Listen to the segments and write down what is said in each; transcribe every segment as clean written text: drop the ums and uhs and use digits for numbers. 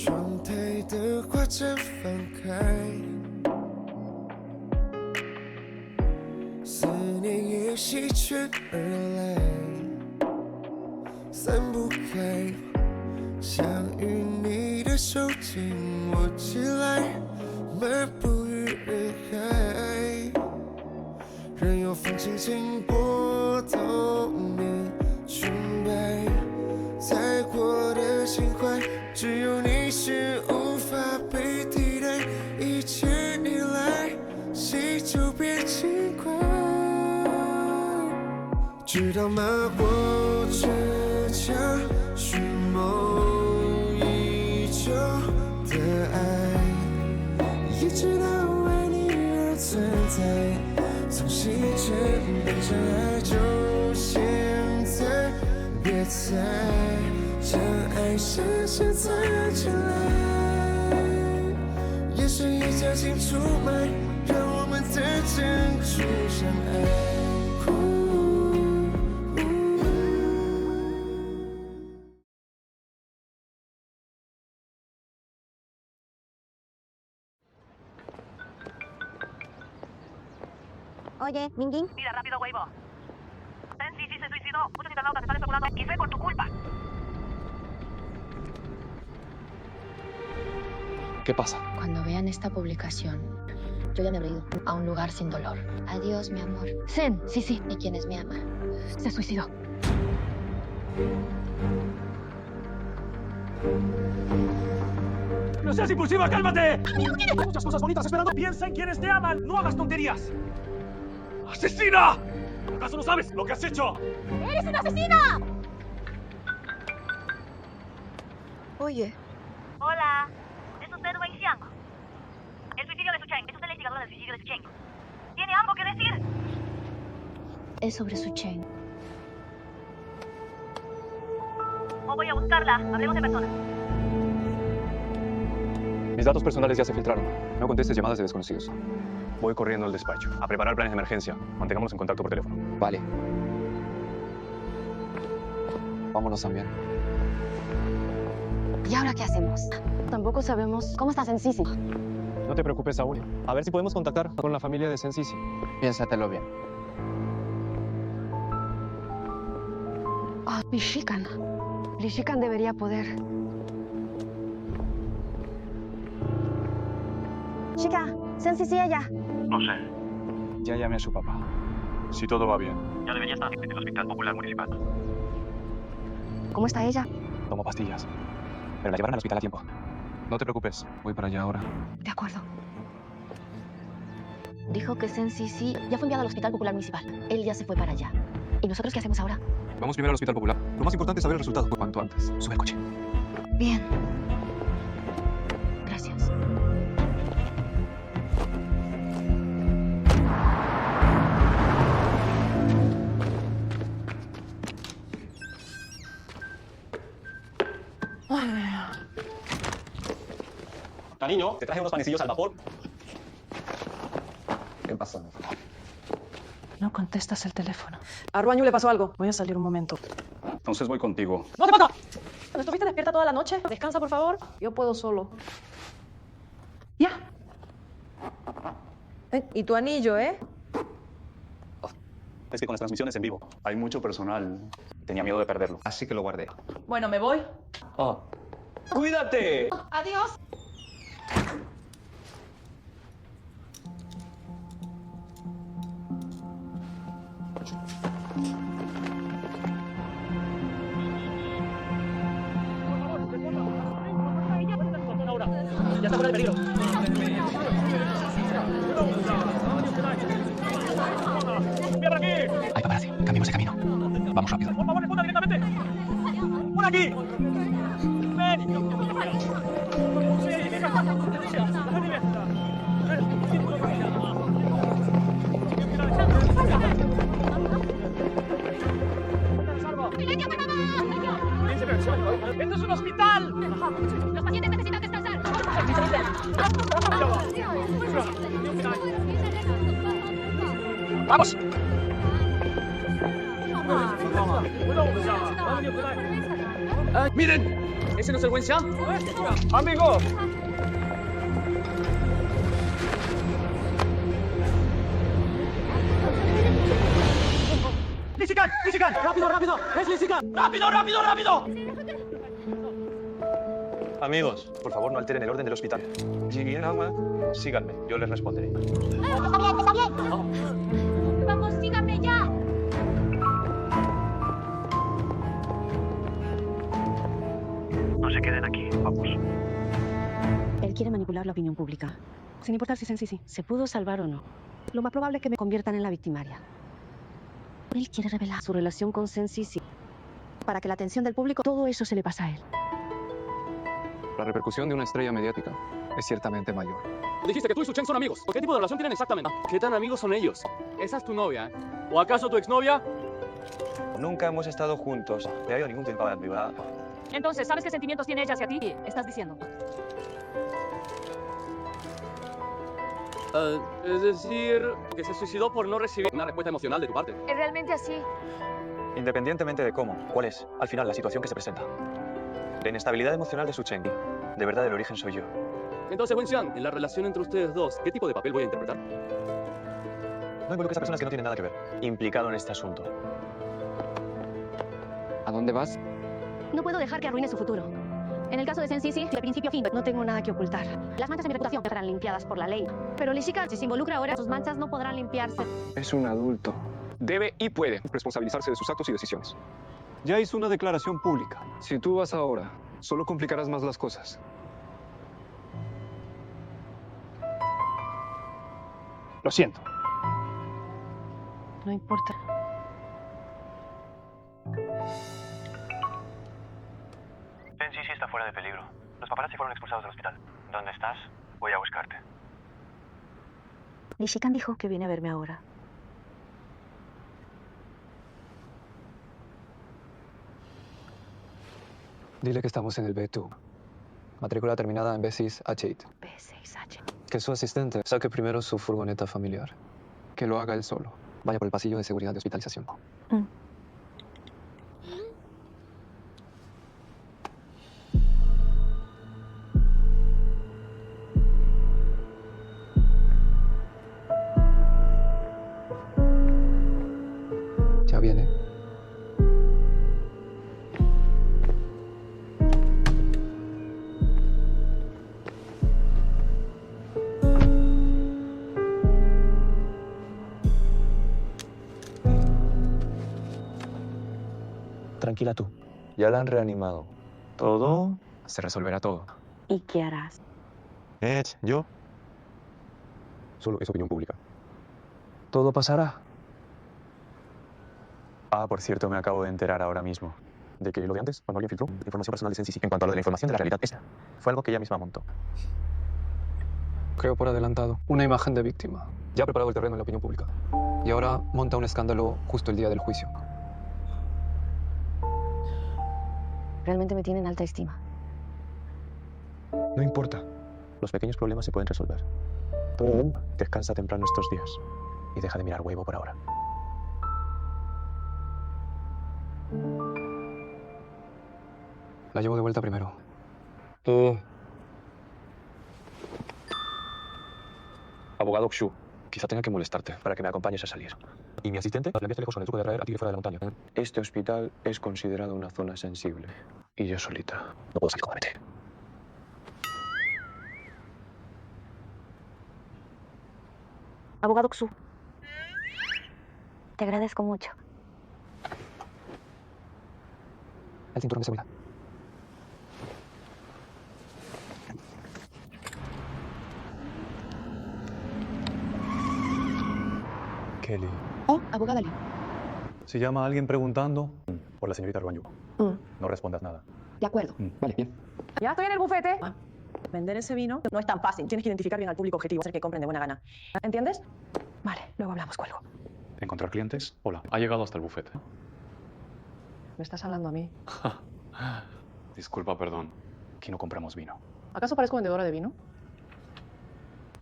窗台的挂针放开，思念也席卷而来，散不开。想与你的手紧握起来，漫步于人海，任由风轻轻拨动你裙摆，踩过的心怀，只有你是无法被替代，一切你来，喜就别轻快，知道吗？我倔强寻梦已久的爱，也知道为你而存在，从细针变成爱，就现在，别再将爱深深藏起来，眼神已加进出卖，让我们的珍珠相爱。Oye, Mingying. Mira, rápido, Weibo. Sensei se suicidó. Muchos internautas están especulando y fue por tu culpa. ¿Qué pasa? Cuando vean esta publicación, yo ya me habré ido a un lugar sin dolor. Adiós, mi amor. Sen, sí. ¿Y quién es mi ama? Se suicidó. ¡No seas impulsiva, cálmate! Hay muchas cosas bonitas esperando. Piensa en quienes te aman. No hagas tonterías. ¡Asesina! ¿Acaso no sabes lo que has hecho? ¡Eres un asesino! Oye. Hola. ¿Es usted Wei Xiang? El suicidio de Su Chen. ¿Es usted la instigadora del suicidio de Su Chen? ¿Tiene algo que decir? Es sobre Su Chen. O voy a buscarla. Hablemos de persona. Mis datos personales ya se filtraron. No contestes llamadas de desconocidos. Voy corriendo al despacho. A preparar planes de emergencia. Mantengámonos en contacto por teléfono. Vale. Vámonos también. ¿Y ahora qué hacemos? Tampoco sabemos cómo está Sensisi. No te preocupes, Saúl. A ver si podemos contactar con la familia de Sensisi. Piénsatelo bien. Oh, Lishikan. Lishikan debería poder. Chica, Sensisi allá. No sé. Ya llamé a su papá. Si todo va bien. Ya debería estar en el Hospital Popular Municipal. ¿Cómo está ella? Tomo pastillas. Pero la llevaron al hospital a tiempo. No te preocupes. Voy para allá ahora. De acuerdo. Dijo que Sensisi ya fue enviado al Hospital Popular Municipal. Él ya se fue para allá. ¿Y nosotros qué hacemos ahora? Vamos primero al hospital popular. Lo más importante es saber el resultado cuanto antes. Sube el coche. Bien. Gracias. Cariño, te traje unos panecillos al vapor. ¿Qué pasa? No contestas el teléfono. A Ruanyu le pasó algo. Voy a salir un momento. Entonces voy contigo. ¡No te pasa! ¿No estuviste despierta toda la noche? Descansa, por favor. Yo puedo solo. Ya. ¿Y tu anillo, eh? Es que con las transmisiones en vivo hay mucho personal. Tenía miedo de perderlo. Así que lo guardé. Bueno, me voy. Oh. ¡Cuídate! Adiós. Ya está fuera de peligro. ¡Cierra aquí! Hay paparazzi. Cambiemos de camino. Vamos rápido. ¡Por favor, responda directamente! ¡Por aquí! ¡Ven! ¡Esto es un hospital! Los pacientes necesitan descansar. ¡Vamos! ¡Miren! ¿Ese no es el Wen Xiang? ¡Amigo! ¡Lichikan! ¡Lichikan! ¡Rápido, rápido! ¡Es Lichikan! ¡Rápido, rápido, rápido! Amigos, por favor no alteren el orden del hospital. Síganme, yo les responderé. Está bien. Vamos, síganme ya. No se queden aquí, vamos. Él quiere manipular la opinión pública, sin importar si es en Sisi se pudo salvar o no. Lo más probable es que me conviertan en la victimaria. Él quiere revelar su relación con Sisi para que la atención del público, todo eso se le pasa a él. La repercusión de una estrella mediática es ciertamente mayor. Dijiste que tú y Su Cheng son amigos. ¿Qué tipo de relación tienen exactamente? ¿Qué tan amigos son ellos? Esa es tu novia, ¿eh? ¿O acaso tu exnovia? Nunca hemos estado juntos. No ha habido ningún tipo de privada. Entonces, ¿sabes qué sentimientos tiene ella hacia ti? Estás diciendo. Es decir, que se suicidó por no recibir una respuesta emocional de tu parte. ¿Es realmente así? Independientemente de cómo, cuál es, al final, la situación que se presenta. La inestabilidad emocional de Su Cheng. De verdad, el origen soy yo. Entonces, Wen Xiang, en la relación entre ustedes dos, ¿qué tipo de papel voy a interpretar? No involucres a personas que no tienen nada que ver. Implicado en este asunto. ¿A dónde vas? No puedo dejar que arruine su futuro. En el caso de Sisi, de principio a fin, no tengo nada que ocultar. Las manchas de mi reputación estarán limpiadas por la ley. Pero Lichikan, si se involucra ahora, sus manchas no podrán limpiarse. Es un adulto. Debe y puede responsabilizarse de sus actos y decisiones. Ya hizo una declaración pública. Si tú vas ahora, solo complicarás más las cosas. Lo siento. No importa. Sisi está fuera de peligro. Los paparazzi fueron expulsados del hospital. ¿Dónde estás? Voy a buscarte. Lichikan dijo que viene a verme ahora. Dile que estamos en el B2. Matrícula terminada en B6H8. B6H. Que su asistente saque primero su furgoneta familiar. Que lo haga él solo. Vaya por el pasillo de seguridad de hospitalización. Ya viene. Tranquila tú. Ya la han reanimado. Todo Se resolverá todo. ¿Y qué harás? ¿Yo? Solo es opinión pública. Todo pasará. Ah, por cierto, me acabo de enterar ahora mismo de que lo de antes, cuando alguien filtró información personal de Sisi, en cuanto a lo de la información de la realidad, esa fue algo que ella misma montó. Creo por adelantado. Una imagen de víctima. Ya ha preparado el terreno en la opinión pública. Y ahora monta un escándalo justo el día del juicio. Realmente me tienen alta estima. No importa. Los pequeños problemas se pueden resolver. Pero descansa temprano estos días y deja de mirar huevo por ahora. La llevo de vuelta primero. Abogado Xu, quizá tenga que molestarte para que me acompañes a salir. ¿Y mi asistente? Le enviaste lejos con el truco de traer a Tigre fuera de la montaña. Este hospital es considerado una zona sensible. Y yo solita no puedo salir cómodamente. Abogado Xu. Te agradezco mucho. El cinturón de seguridad. Kelly, Oh, abogada Lee. si llama a alguien preguntando por la señorita Ruanyu, no respondas nada. De acuerdo. Vale, bien. Ya estoy en el bufete. Vender ese vino no es tan fácil. Tienes que identificar bien al público objetivo, hacer que compren de buena gana. ¿Entiendes? Vale, luego hablamos, cuelgo. ¿Encontrar clientes? Hola, ha llegado hasta el bufete. ¿Me estás hablando a mí? Disculpa, perdón. Aquí no compramos vino. ¿Acaso parezco vendedora de vino?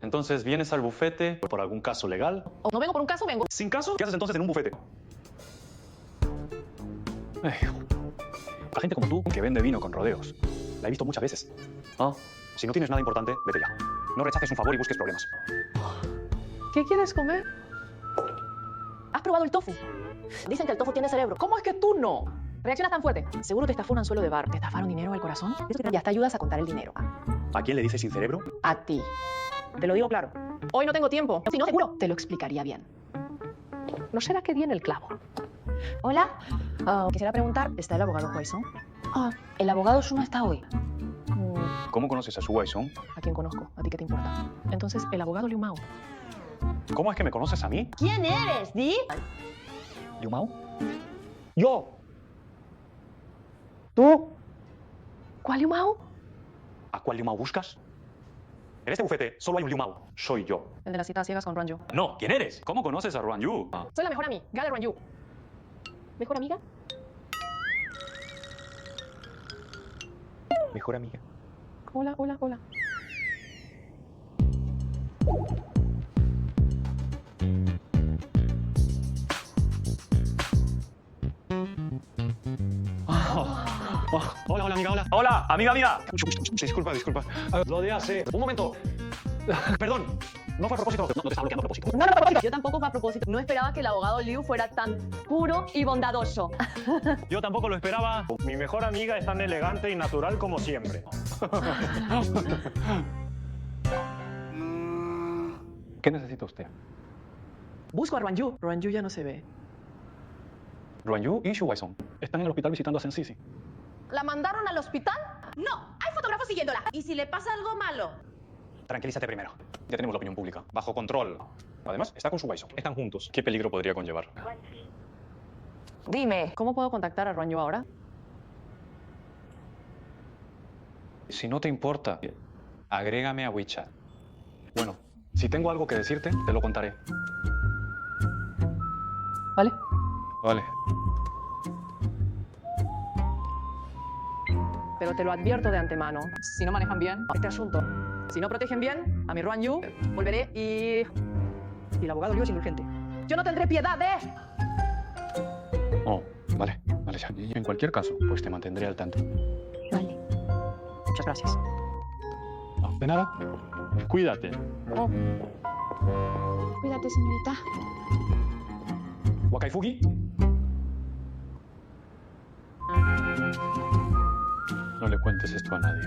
Entonces, ¿vienes al bufete por algún caso legal? O no vengo por un caso, vengo. ¿Sin caso? ¿Qué haces entonces en un bufete? La gente como tú que vende vino con rodeos. La he visto muchas veces. Ah, si no tienes nada importante, vete ya. No rechaces un favor y busques problemas. ¿Qué quieres comer? ¿Has probado el tofu? Dicen que el tofu tiene cerebro. ¿Cómo es que tú no? ¿Reaccionas tan fuerte? Seguro te estafó un anzuelo de bar. ¿Te estafaron dinero al corazón? Y hasta ayudas a contar el dinero. ¿A quién le dices sin cerebro? A ti. Te lo digo claro. Hoy no tengo tiempo. Si no, seguro te lo explicaría bien. ¿No será que viene el clavo? Hola. Quisiera preguntar, ¿está el abogado Huaison? El abogado Shu no está hoy. ¿Cómo conoces a Su Huaison? ¿A quién conozco? ¿A ti qué te importa? Entonces, el abogado Liu Mao. ¿Cómo es que me conoces a mí? ¿Quién eres, Di? ¿Liu Mao? ¡Yo! ¿Tú? ¿Cuál Liu Mao? ¿A cuál Liu Mao buscas? En este bufete solo hay un Liu Mao. Soy yo. El de las citas ciegas con Ruan Yu. No, ¿quién eres? ¿Cómo conoces a Ruan Yu? Soy la mejor amiga de Ruan Yu. ¿Mejor amiga? Mejor amiga. Hola, hola, hola. Hola, hola, amiga, hola. Hola, amiga, amiga. Disculpa. Lo de hace... Un momento. Perdón. No fue a propósito. No te estaba bloqueando a propósito. No, yo tampoco fue a propósito. No esperaba que el abogado Liu fuera tan puro y bondadoso. Yo tampoco lo esperaba. Mi mejor amiga es tan elegante y natural como siempre. ¿Qué necesita usted? Busco a Ruan Yu. Ruan Yu ya no se ve. Ruan Yu y Shu Huaison están en el hospital visitando a Sensisi. ¿La mandaron al hospital? No, hay fotógrafos siguiéndola. ¿Y si le pasa algo malo? Tranquilízate primero. Ya tenemos la opinión pública. Bajo control. Además, está con Su Huaison. Están juntos. ¿Qué peligro podría conllevar? Dime, ¿cómo puedo contactar a Ruan Yu ahora? Si no te importa, agrégame a WeChat. Bueno, si tengo algo que decirte, te lo contaré. ¿Vale? Vale. Pero te lo advierto de antemano. Si no manejan bien este asunto, si no protegen bien a mi Ruan Yu, volveré y el abogado Liu es indulgente. Yo no tendré piedad, ¿eh? Oh, vale ya. En cualquier caso, pues te mantendré al tanto. Vale. Muchas gracias. No, de nada. Cuídate. Cuídate, señorita. Wakaifugi. No le cuentes esto a nadie.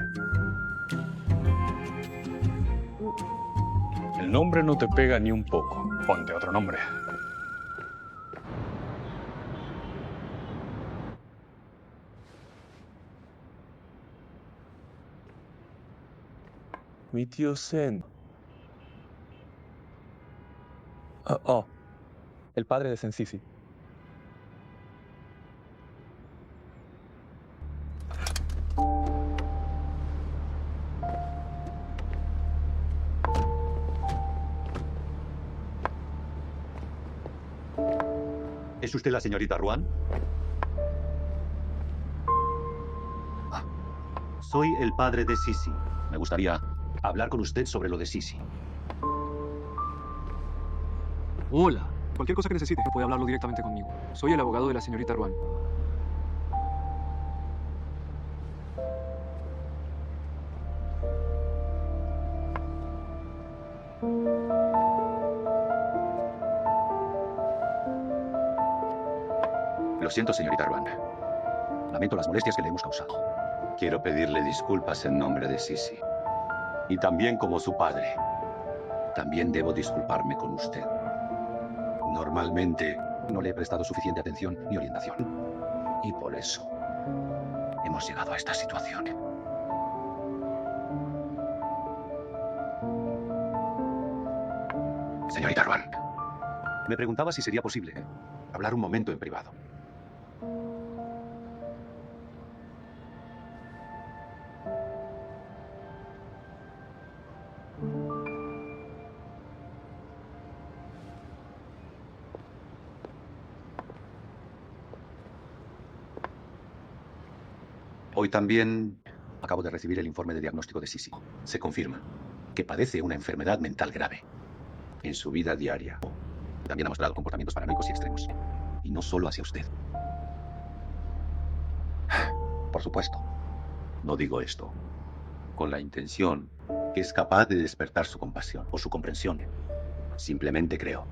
El nombre no te pega ni un poco. Ponte otro nombre. Mi tío Sen. El padre de Sensisi. ¿Es usted la señorita Ruan? Soy el padre de Sisi. Me gustaría hablar con usted sobre lo de Sisi. Hola. Cualquier cosa que necesite, puede hablarlo directamente conmigo. Soy el abogado de la señorita Ruan. Lo siento, señorita Ruan. Lamento las molestias que le hemos causado. Quiero pedirle disculpas en nombre de Sisi. Y también como su padre. También debo disculparme con usted. Normalmente no le he prestado suficiente atención ni orientación. Y por eso hemos llegado a esta situación. Señorita Ruan, me preguntaba si sería posible hablar un momento en privado. Hoy también acabo de recibir el informe de diagnóstico de Sisi. Se confirma que padece una enfermedad mental grave en su vida diaria. También ha mostrado comportamientos paranoicos y extremos. Y no solo hacia usted. Por supuesto, No digo esto con la intención que es capaz de despertar su compasión o su comprensión. Simplemente creo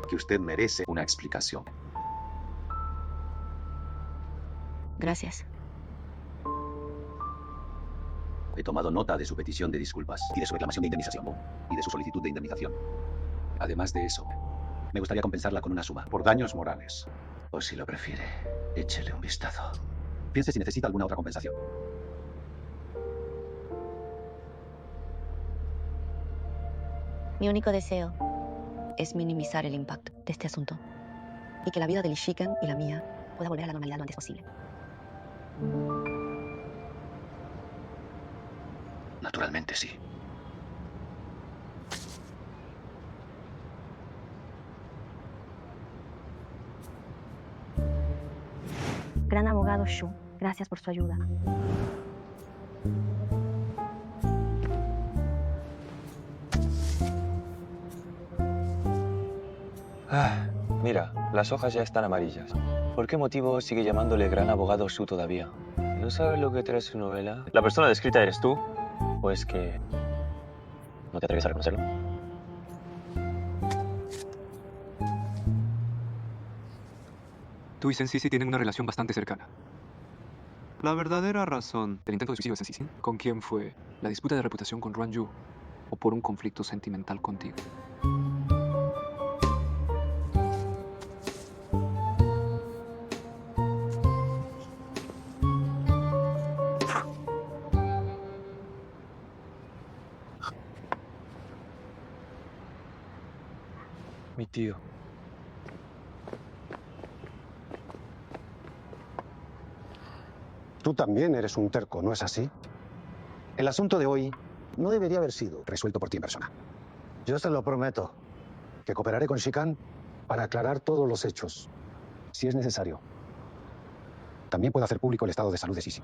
que usted merece una explicación. Gracias. He tomado nota de su petición de disculpas y de su reclamación de indemnización y de su solicitud de indemnización. Además de eso, me gustaría compensarla con una suma por daños morales. O si lo prefiere, échele un vistazo. Piense si necesita alguna otra compensación. Mi único deseo es minimizar el impacto de este asunto y que la vida de Lee Shiken y la mía pueda volver a la normalidad lo antes posible. Naturalmente sí. Gran abogado Shu, gracias por su ayuda. Mira, las hojas ya están amarillas. ¿Por qué motivo sigue llamándole gran abogado Shu todavía? ¿No sabes lo que trae su novela? ¿La persona descrita eres tú? ¿O es que no te atreves a reconocerlo? Tú y Sensisi tienen una relación bastante cercana. La verdadera razón del intento de suicidio de Sensisi, ¿con quién fue? ¿La disputa de reputación con Ruan Yu? ¿O por un conflicto sentimental contigo? Mi tío. Tú también eres un terco, ¿no es así? El asunto de hoy no debería haber sido resuelto por ti en persona. Yo se lo prometo, que cooperaré con Shikan para aclarar todos los hechos, si es necesario. También puedo hacer público el estado de salud de Sisi.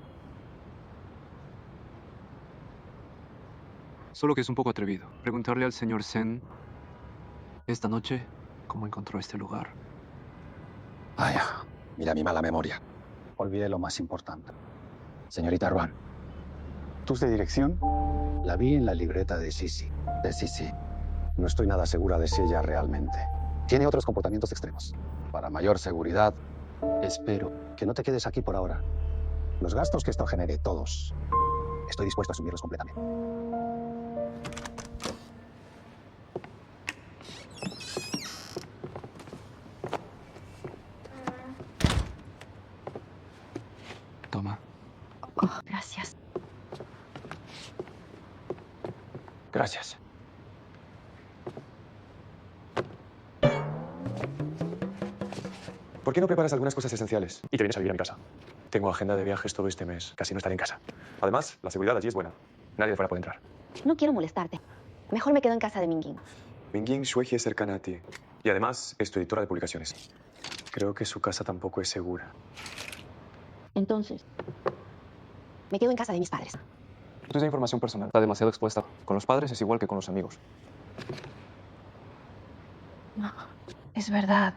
Solo que es un poco atrevido preguntarle al señor Sen esta noche cómo encontró este lugar. Vaya, mira mi mala memoria. Olvidé lo más importante. Señorita Ruan, ¿tus de dirección? La vi en la libreta de Sisi. De Sisi. No estoy nada segura de si ella realmente tiene otros comportamientos extremos. Para mayor seguridad, espero que no te quedes aquí por ahora. Los gastos que esto genere, todos, estoy dispuesto a asumirlos completamente. Toma. Oh, gracias. Gracias. ¿Por qué no preparas algunas cosas esenciales y te vienes a vivir a mi casa? Tengo agenda de viajes todo este mes. Casi no estaré en casa. Además, la seguridad allí es buena. Nadie de fuera puede entrar. No quiero molestarte. Mejor me quedo en casa de Mingying. Mingying Shueji es cercana a ti. Y además es tu editora de publicaciones. Creo que su casa tampoco es segura. Entonces, me quedo en casa de mis padres. Esto es información personal. Está demasiado expuesta. Con los padres es igual que con los amigos. No, es verdad.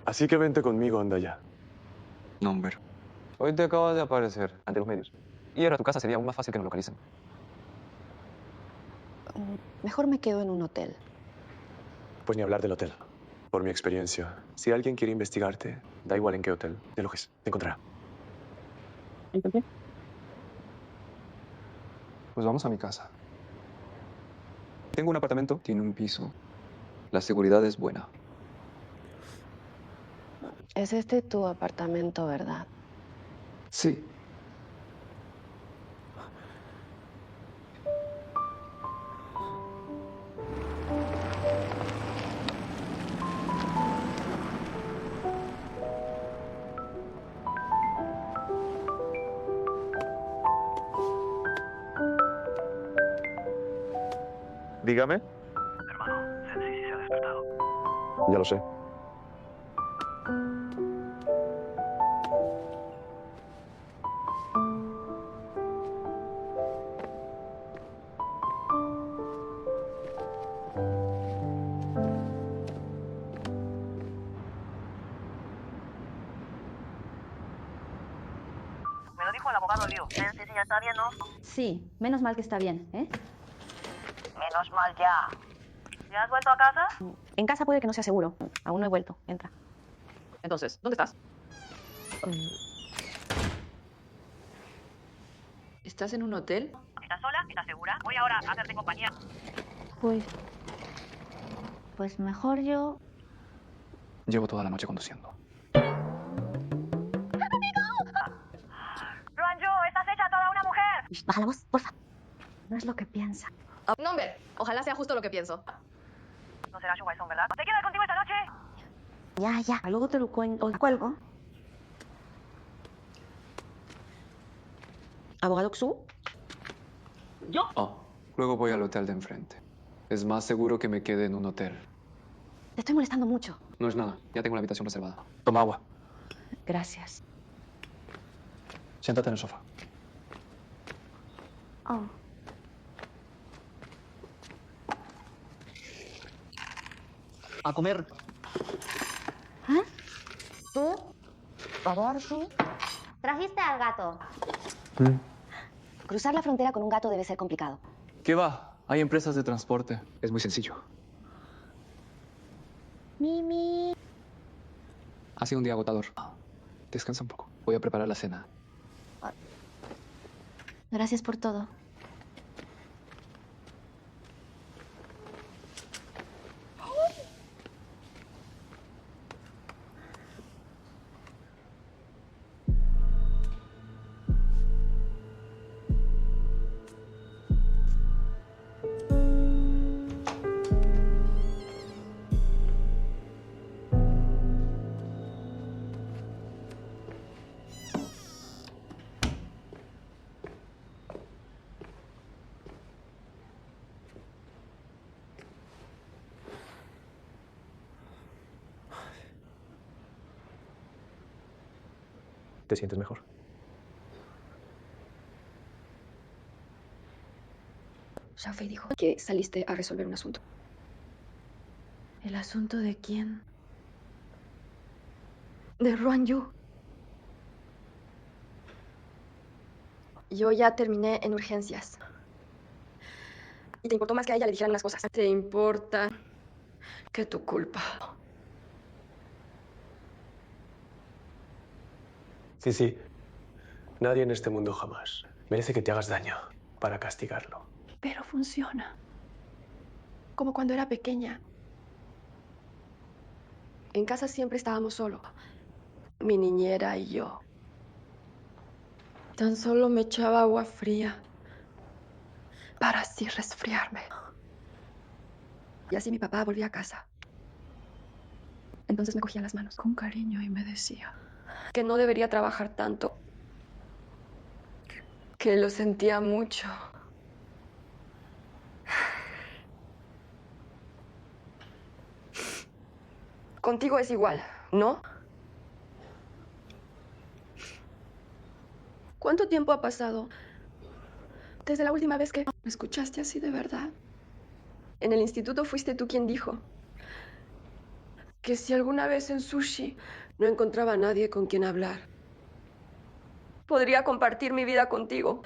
Así que vente conmigo, anda ya. No, hombre. Hoy te acabas de aparecer ante los medios. Y ahora tu casa sería aún más fácil que nos localicen. Mejor me quedo en un hotel. Pues ni hablar del hotel. Por mi experiencia, si alguien quiere investigarte, da igual en qué hotel te alojes, te encontrará. Pues vamos a mi casa. Tengo un apartamento, tiene un piso. La seguridad es buena. Es este tu apartamento, ¿verdad? Sí. Dígame. Hermano, Sensisi se ha despertado. Ya lo sé. Me lo dijo dijo el abogado Liu? Sí, ya está bien, ¿no? Sí, menos mal que está bien, ¿eh? Menos mal ya. ¿Ya has vuelto a casa? En casa puede que no sea seguro. Aún no he vuelto. Entra. Entonces, ¿dónde estás? ¿Estás en un hotel? ¿Estás sola? ¿Estás segura? Voy ahora a hacerte compañía. Pues mejor yo... Llevo toda la noche conduciendo. Ruanyu, estás hecha toda una mujer. Baja la voz, porfa. No es lo que piensa. No, hombre, ojalá sea justo lo que pienso. No será Xu Weisong, ¿verdad? ¿Te quedas contigo esta noche? Ya. Luego te lo cuento. Cuelgo. ¿Abogado Xu? Oh, luego voy al hotel de enfrente. Es más seguro que me quede en un hotel. Te estoy molestando mucho. No es nada, ya tengo la habitación reservada. Toma agua. Gracias. Siéntate en el sofá. Oh. A comer. ¿Tú? ¿Favor, tú? ¿Trajiste al gato? Cruzar la frontera con un gato debe ser complicado. ¿Qué va? Hay empresas de transporte. Es muy sencillo. Mimi. Ha sido un día agotador. Descansa un poco. Voy a preparar la cena. Gracias por todo. ¿Te sientes mejor? Xiaofei dijo que saliste a resolver un asunto. ¿El asunto de quién? De Ruanyu. Yo ya terminé en urgencias. Y te importó más que a ella le dijeran las cosas. Te importa que tu culpa. Sí. Nadie en este mundo jamás merece que te hagas daño para castigarlo. Pero funciona. Como cuando era pequeña. En casa siempre estábamos solos. Mi niñera y yo. Tan solo me echaba agua fría para así resfriarme. Y así mi papá volvía a casa. Entonces me cogía las manos con cariño y me decía que no debería trabajar tanto. Que lo sentía mucho. Contigo es igual, ¿no? ¿Cuánto tiempo ha pasado desde la última vez que me escuchaste así de verdad? En el instituto fuiste tú quien dijo que si alguna vez en Sushi no encontraba a nadie con quien hablar, podría compartir mi vida contigo.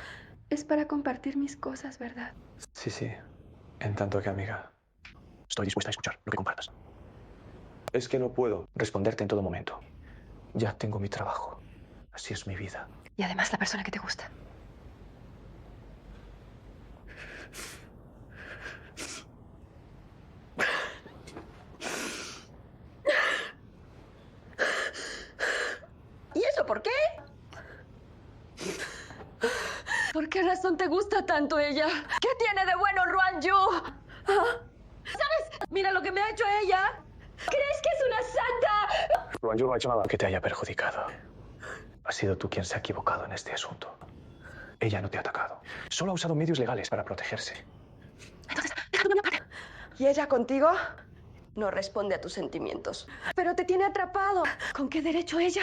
Es para compartir mis cosas, ¿verdad? Sí. En tanto que amiga, estoy dispuesta a escuchar lo que compartas. Es que no puedo responderte en todo momento. Ya tengo mi trabajo. Así es mi vida. Y además la persona que te gusta. ¿Y eso por qué? ¿Por qué razón te gusta tanto ella? ¿Qué tiene de bueno Ruanyu? ¿Sabes? Mira lo que me ha hecho ella. ¿Crees que es una santa? Ruanyu no ha hecho nada que te haya perjudicado. Has sido tú quien se ha equivocado en este asunto. Ella no te ha atacado. Solo ha usado medios legales para protegerse. Entonces, déjame una parte. ¿Y ella contigo? No responde a tus sentimientos. Pero te tiene atrapado. ¿Con qué derecho ella?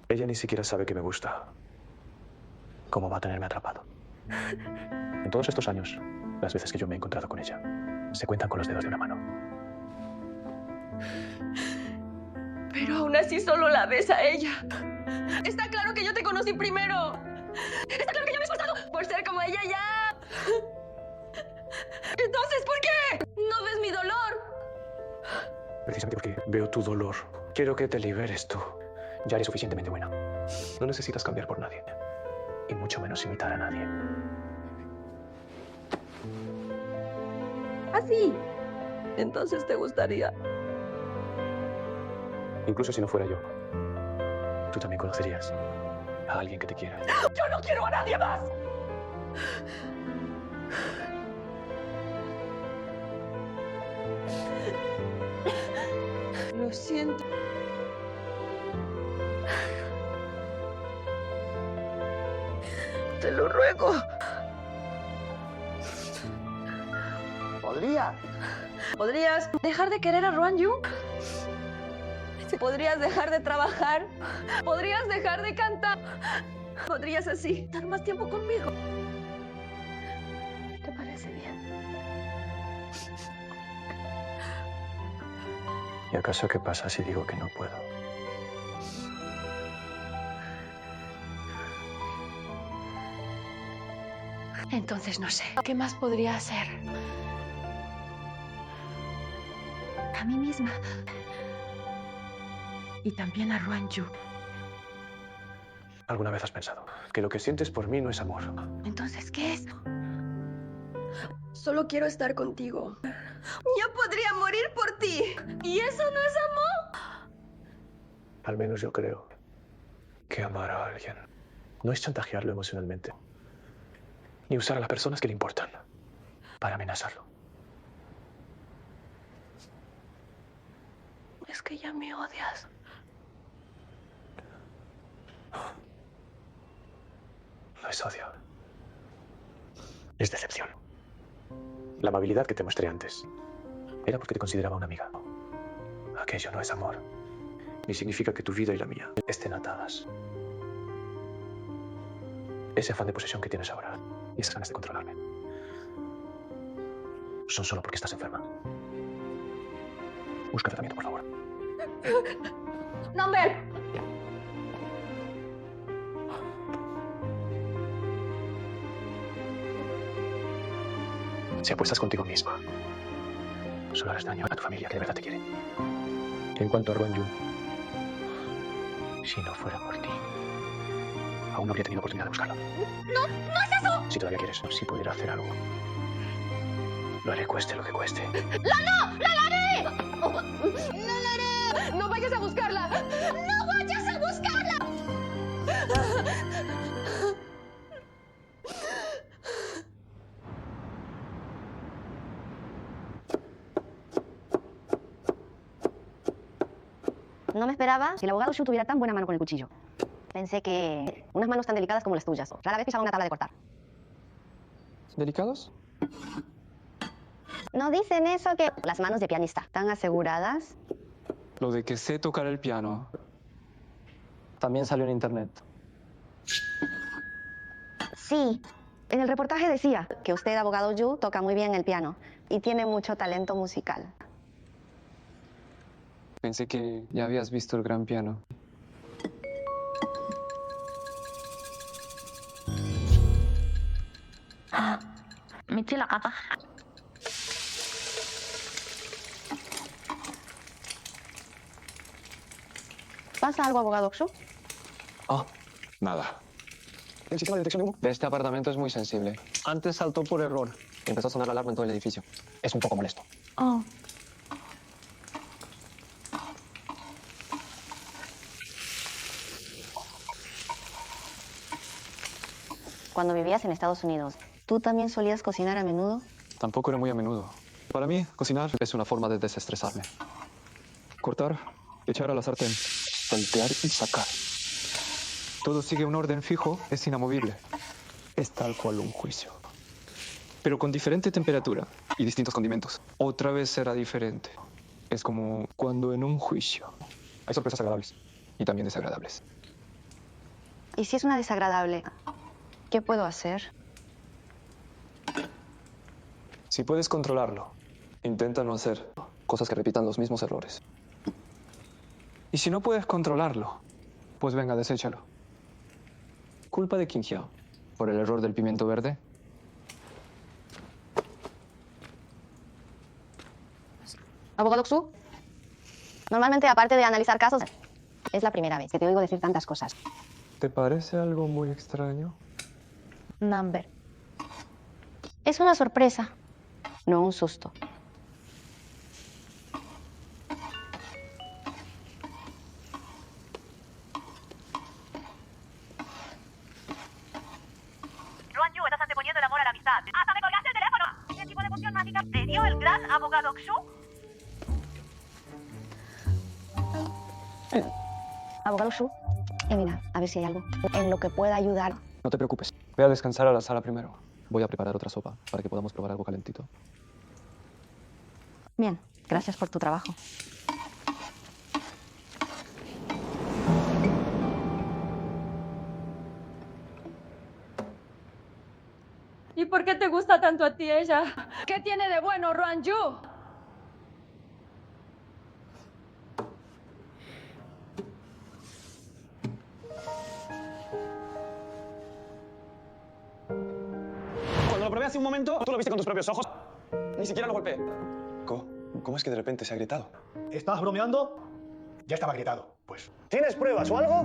Ella ni siquiera sabe que me gusta. ¿Cómo va a tenerme atrapado? En todos estos años, las veces que yo me he encontrado con ella, se cuentan con los dedos de una mano. Pero aún así solo la ves a ella. Está claro que yo te conocí primero. Está claro que yo me he esforzado por ser como ella ya. Entonces, ¿por qué? ¿No ves mi dolor? Precisamente porque veo tu dolor. Quiero que te liberes tú. Ya eres suficientemente buena. No necesitas cambiar por nadie. Y mucho menos imitar a nadie. ¿Así? Entonces te gustaría. Incluso si no fuera yo, tú también conocerías a alguien que te quiera. ¡Yo no quiero a nadie más! Lo siento. Te lo ruego. ¿Podrías dejar de querer a Ruan Yu? ¿Podrías dejar de trabajar? ¿Podrías dejar de cantar? ¿Podrías así estar más tiempo conmigo? ¿Te parece bien? ¿Y acaso qué pasa si digo que no puedo? Entonces no sé. ¿Qué más podría hacer? A mí misma. Y también a Ruan Yu. ¿Alguna vez has pensado que lo que sientes por mí no es amor? Entonces, ¿qué es? Solo quiero estar contigo. Yo podría morir por ti. ¿Y eso no es amor? Al menos yo creo que amar a alguien no es chantajearlo emocionalmente, ni usar a las personas que le importan para amenazarlo. Es que ya me odias. No es odio. Es decepción. La amabilidad que te mostré antes era porque te consideraba una amiga. Aquello no es amor. Ni significa que tu vida y la mía estén atadas. Ese afán de posesión que tienes ahora y esas ganas de controlarme son solo porque estás enferma. Busca tratamiento, por favor. ¡Number! Si apuestas contigo misma, solo harás daño a tu familia que de verdad te quiere. Y en cuanto a Ruan Yu, si no fuera por ti, aún no habría tenido oportunidad de buscarlo. ¡No! ¡No es eso! Si todavía quieres, si pudiera hacer algo, lo haré cueste lo que cueste. ¡La no! ¡La haré! ¡No la haré! ¡No vayas a buscarla! ¡No vayas a buscarla! No me esperaba que el abogado Xu tuviera tan buena mano con el cuchillo. Pensé que unas manos tan delicadas como las tuyas rara vez pisaba una tabla de cortar. ¿Delicados? No dicen eso que las manos de pianista tan aseguradas. Lo de que sé tocar el piano También salió en internet. Sí, en el reportaje decía que usted, abogado Yu, toca muy bien el piano y tiene mucho talento musical. Pensé que ya habías visto el gran piano. Michi la capa. ¿Pasa algo, abogado Xu? Nada. El sistema de detección de humo De este apartamento es muy sensible. Antes saltó por error. y empezó a sonar la alarma en todo el edificio. Es un poco molesto. Oh. Cuando vivías en Estados Unidos, ¿tú también solías cocinar a menudo? Tampoco era muy a menudo. Para mí, cocinar es una forma de desestresarme. Cortar, echar a la sartén, saltear y sacar. Todo sigue un orden fijo, es inamovible. Es tal cual un juicio. Pero con diferente temperatura y distintos condimentos. Otra vez será diferente. Es como cuando en un juicio hay sorpresas agradables y también desagradables. ¿Y si es una desagradable? ¿Qué puedo hacer? Si puedes controlarlo, intenta no hacer cosas que repitan los mismos errores. Y si no puedes controlarlo, pues venga, deséchalo. ¿Culpa de Qingxiao por el error del pimiento verde? Abogado Xu, normalmente, aparte de analizar casos, es la primera vez que te oigo decir tantas cosas. ¿Te parece algo muy extraño? Number. Es una sorpresa, no un susto. Ruan Yu, estás anteponiendo el amor a la amistad. ¡Hasta me colgaste el teléfono! ¿Qué tipo de poción mágica te dio el gran abogado Xu? Abogado Xu, mira, a ver si hay algo en lo que pueda ayudar. No te preocupes. Ve a descansar a la sala primero. Voy a preparar otra sopa para que podamos probar algo calentito. Bien, gracias por tu trabajo. ¿Y por qué te gusta tanto a ti ella? ¿Qué tiene de bueno Ruan Yu? Cuando lo probé hace un momento, tú lo viste con tus propios ojos. Ni siquiera lo golpeé. ¿Cómo es que de repente se ha gritado? ¿Estabas bromeando? Ya estaba gritado, pues. ¿Tienes pruebas o algo?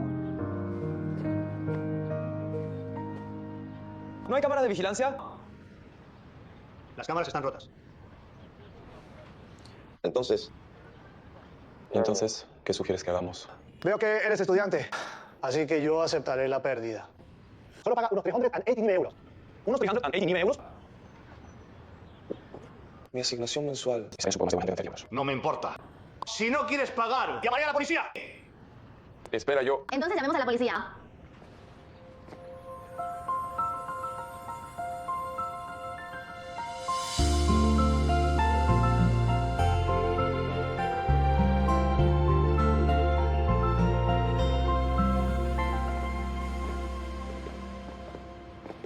¿No hay cámara de vigilancia? Las cámaras están rotas. Entonces, ¿qué sugieres que hagamos? Veo que eres estudiante, así que yo aceptaré la pérdida. Solo paga unos 389 euros. ¿Unos 389 euros? Mi asignación mensual es en supongo de euros. No me importa. Si no quieres pagar, llamaré a la policía. Espera, yo... Entonces llamemos a la policía.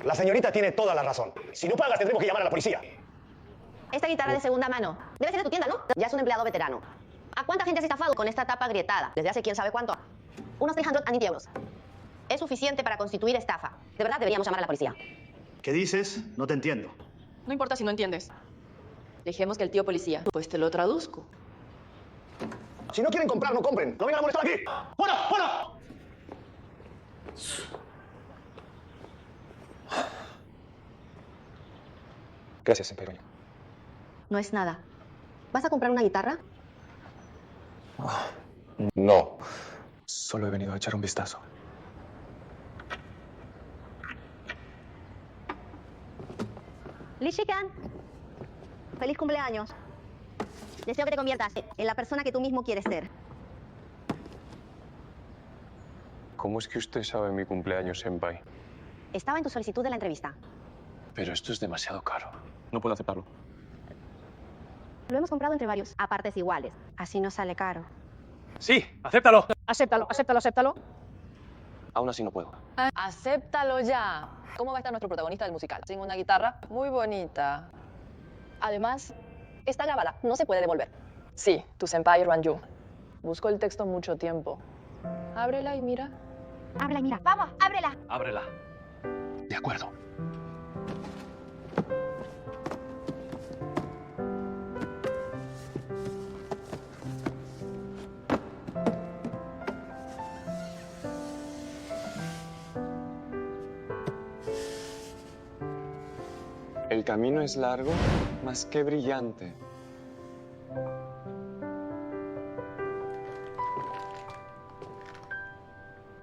La señorita tiene toda la razón. Si no pagas, tendremos que llamar a la policía. Esta guitarra de segunda mano debe ser de tu tienda, ¿no? Ya es un empleado veterano. ¿A cuánta gente has estafado con esta tapa agrietada? Desde hace quién sabe cuánto. Unos 390 euros. Es suficiente para constituir estafa. De verdad deberíamos llamar a la policía. ¿Qué dices? No te entiendo. No importa si no entiendes. Dejemos que el tío policía, pues te lo traduzco. Si no quieren comprar, no compren. No vengan a molestar aquí. ¡Fuera! ¡Fuera! Gracias, Senpai Baño. No es nada. ¿Vas a comprar una guitarra? No. Solo he venido a echar un vistazo. Li Shikan, feliz cumpleaños. Deseo que te conviertas en la persona que tú mismo quieres ser. ¿Cómo es que usted sabe mi cumpleaños, Senpai? Estaba en tu solicitud de la entrevista. Pero esto es demasiado caro. No puedo aceptarlo. Lo hemos comprado entre varios, a partes iguales. Así no sale caro. Sí, acéptalo. Acéptalo, acéptalo, acéptalo. Aún así no puedo. Acéptalo ya. ¿Cómo va a estar nuestro protagonista del musical? Sin una guitarra muy bonita. Además, está grabada, no se puede devolver. Sí, tu senpai Ruan Yu. Busco el texto mucho tiempo. Ábrela y mira. Ábrela y mira. Vamos, ábrela. Ábrela. De acuerdo. El camino es largo, más que brillante.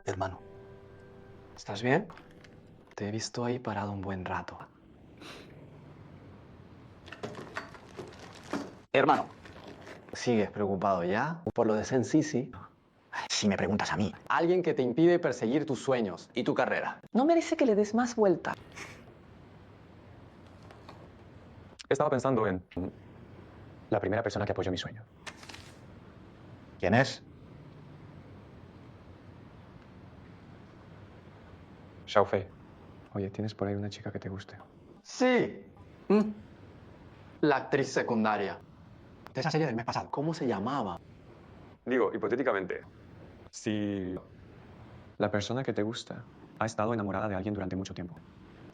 Hermano. ¿Estás bien? Te he visto ahí parado un buen rato. Hermano. ¿Sigues preocupado ya por lo de Sen-Sisi? Si me preguntas a mí. Alguien que te impide perseguir tus sueños y tu carrera. No merece que le des más vuelta. Estaba pensando en la primera persona que apoyó mi sueño. ¿Quién es? Xiao Fei. Oye, ¿tienes por ahí una chica que te guste? Sí. La actriz secundaria. De esa serie del mes pasado. ¿Cómo se llamaba? Digo, hipotéticamente, Si la persona que te gusta ha estado enamorada de alguien durante mucho tiempo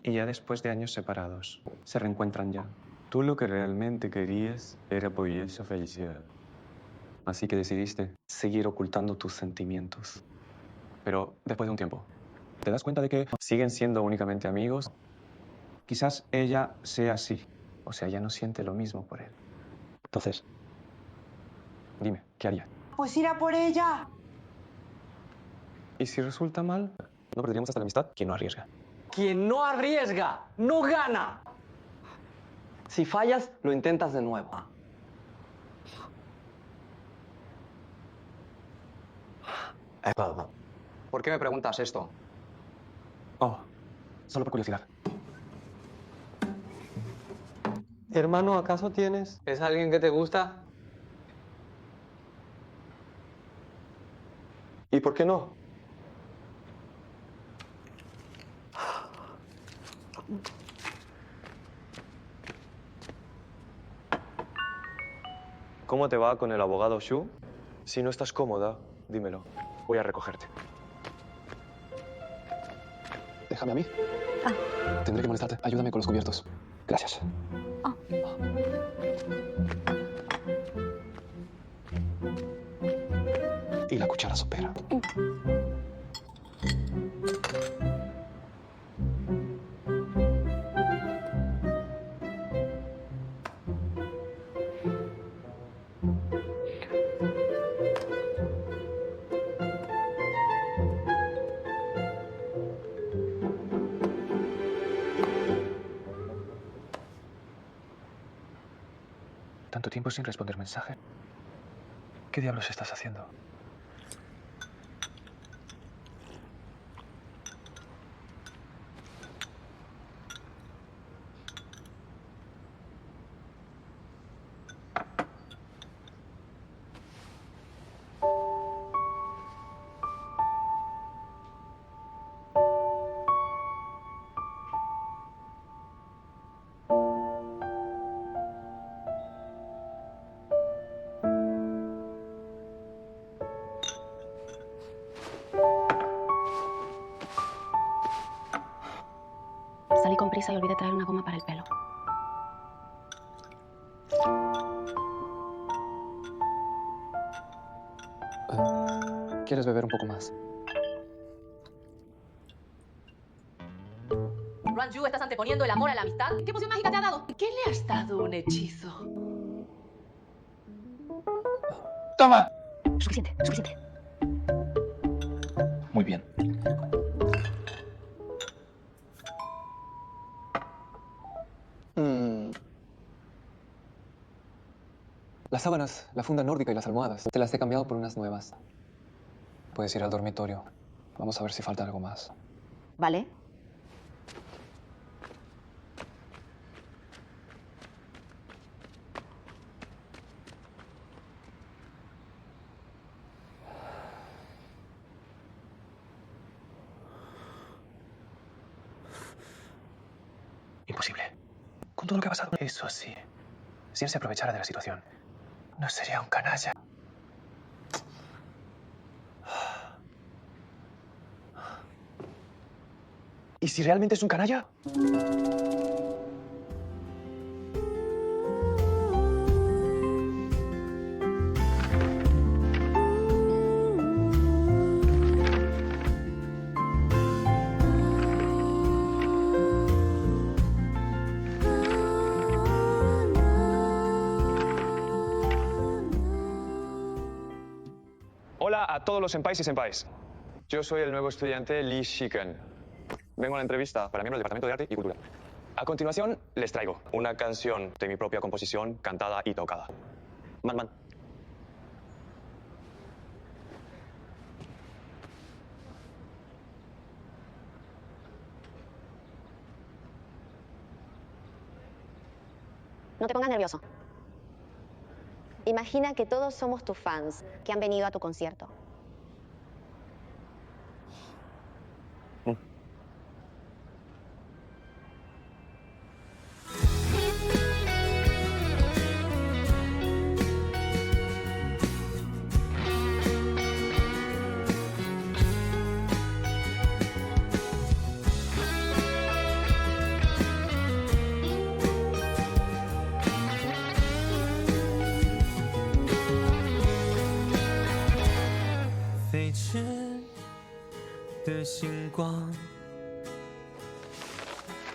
y ya después de años separados se reencuentran ya, tú lo que realmente querías era apoyar esa felicidad. Así que decidiste seguir ocultando tus sentimientos. Pero después de un tiempo, ¿te das cuenta de que siguen siendo únicamente amigos? Quizás ella sea así. O sea, ella no siente lo mismo por él. Entonces, dime, ¿qué haría? Pues ir a por ella. ¿Y si resulta mal? ¿No perderíamos hasta la amistad? ¿Quién no arriesga? Quien no arriesga, no gana. Si fallas, lo intentas de nuevo. ¿Por qué me preguntas esto? Oh, solo por curiosidad. Hermano, ¿acaso tienes? ¿Es alguien que te gusta? ¿Y por qué no? ¿Cómo te va con el abogado Xu? Si no estás cómoda, dímelo. Voy a recogerte. Déjame a mí. Tendré que molestarte. Ayúdame con los cubiertos. Gracias. Y la cuchara sopera. ¿Tanto tiempo sin responder mensaje? ¿Qué diablos estás haciendo? Salí con prisa y olvidé traer una goma para el pelo. ¿Quieres beber un poco más? Ruanju, ¿estás anteponiendo el amor a la amistad? ¿Qué poción mágica te ha dado? ¿Qué le has dado un hechizo? ¡Toma! Suficiente, suficiente. Muy bien. Las sábanas, la funda nórdica y las almohadas. Te las he cambiado por unas nuevas. Puedes ir al dormitorio. Vamos a ver si falta algo más. ¿Vale? Imposible. Con todo lo que ha pasado. Eso sí. Si él se aprovechara de la situación, no sería un canalla. ¿Y si realmente es un canalla? Hola a todos los senpais y senpais. Yo soy el nuevo estudiante Lee Shiken. Vengo a la entrevista para miembro del Departamento de Arte y Cultura. A continuación, les traigo una canción de mi propia composición, cantada y tocada. Man, man. No te pongas nervioso. Imagina que todos somos tus fans que han venido a tu concierto. 的星光，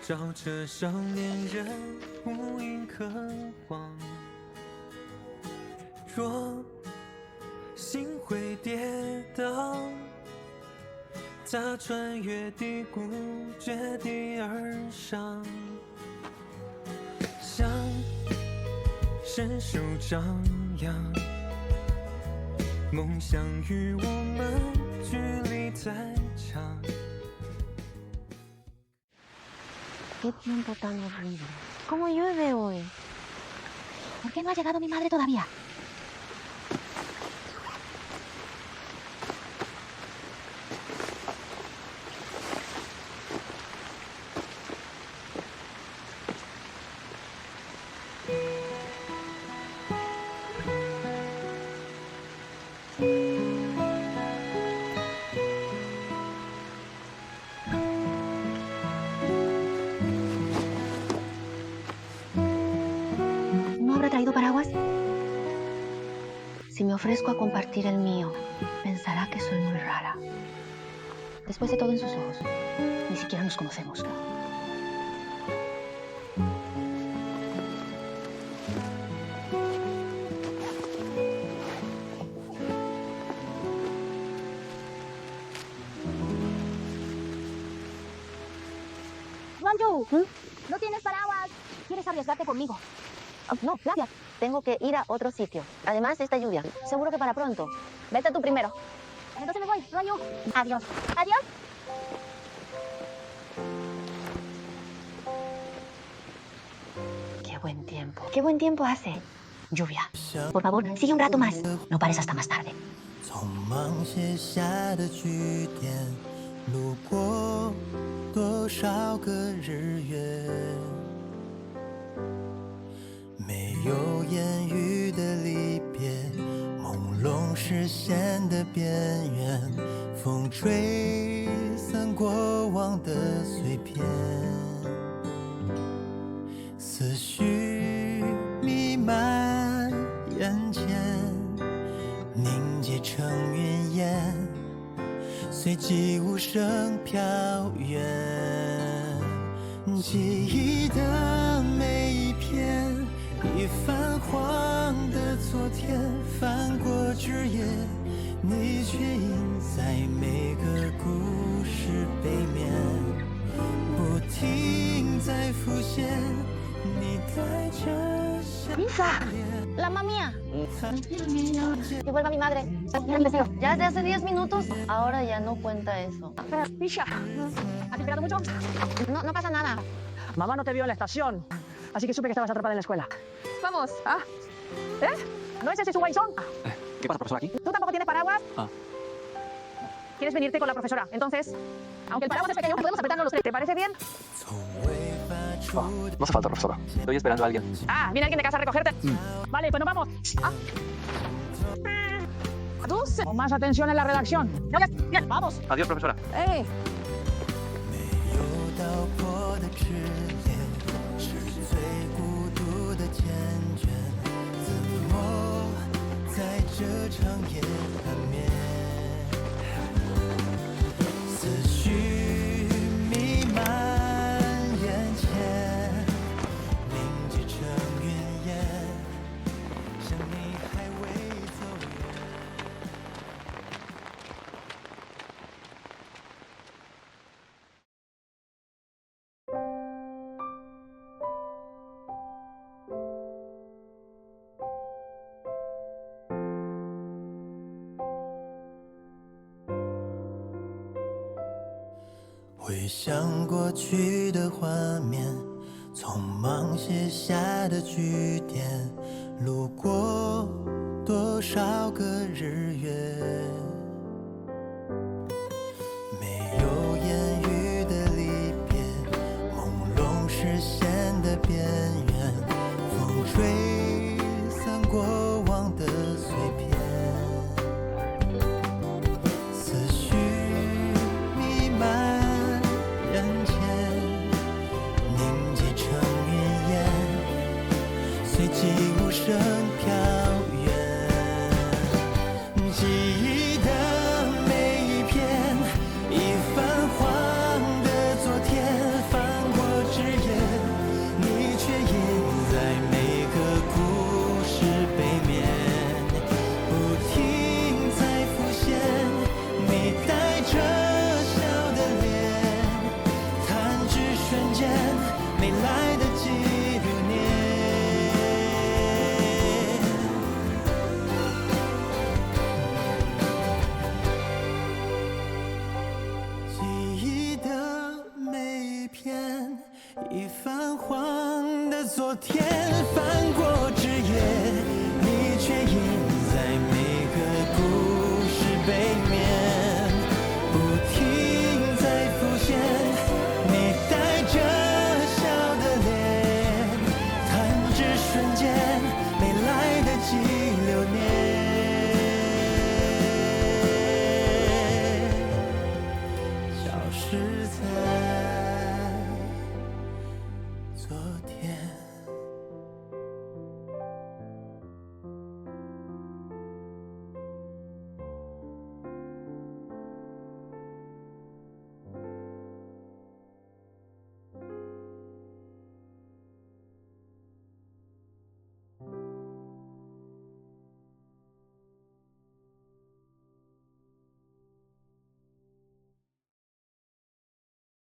照着少年人无垠渴望。若心会跌倒，咋穿越低谷，绝地而上，像伸手张扬，梦想与我们距离太长。 Qué tiempo tan horrible. ¿Cómo llueve hoy? ¿Por qué no ha llegado mi madre todavía? ¿No habrá traído paraguas? Si me ofrezco a compartir el mío, pensará que soy muy rara. Después de todo en sus ojos, ni siquiera nos conocemos. Juanju, no tienes paraguas. ¿Quieres arriesgarte conmigo? No, gracias. Tengo que ir a otro sitio. Además, esta lluvia. Seguro que para pronto. Vete tú primero. Entonces me voy, Juanju. Adiós. Adiós. Qué buen tiempo. Qué buen tiempo hace. Lluvia. Por favor, sigue un rato más. No pares hasta más tarde. 匆忙写下的句点，路过多少个日月，没有言语的离别，朦胧视线的边缘，风吹散过往的碎片，思绪弥漫眼前。 凝结成云烟，随即无声飘远。记忆的每一篇，已泛黄的昨天，翻过枝叶，你却印在每个故事背面，不停在浮现。你带着笑脸。 La mamá mía. Que vuelva mi madre. Ya desde hace 10 minutos. Ahora ya no cuenta eso. Misha, ¿has esperado mucho? No, no pasa nada. Mamá no te vio en la estación, así que supe que estabas atrapada en la escuela. Vamos. ¿Ah? ¿Eh? ¿No es ese su guaizón? ¿Qué pasa, profesor, aquí? ¿Tú tampoco tienes paraguas? Ah. ¿Quieres venirte con la profesora? Entonces, aunque el paraguas es pequeño, podemos apretarnos los tres. ¿Te parece bien? No, no hace falta, profesora. Estoy esperando a alguien. Ah, ¿viene alguien de casa a recogerte? Vale, pues nos vamos. Ah. Dulce. Con más atención en la redacción. Bien, vamos. Adiós, profesora. ¡Ey! 没有道破的誓言，是最孤独的缱绻。怎么在这场夜难眠？思绪弥漫眼前，凝结成云烟，想你还未走远。 回想过去的画面，匆忙写下的句点，路过多少个日月，没有言语的离别，朦胧视线的边缘，风吹散过往的碎片。 随即无声飘远，记忆已泛黄的昨天，翻过枝叶。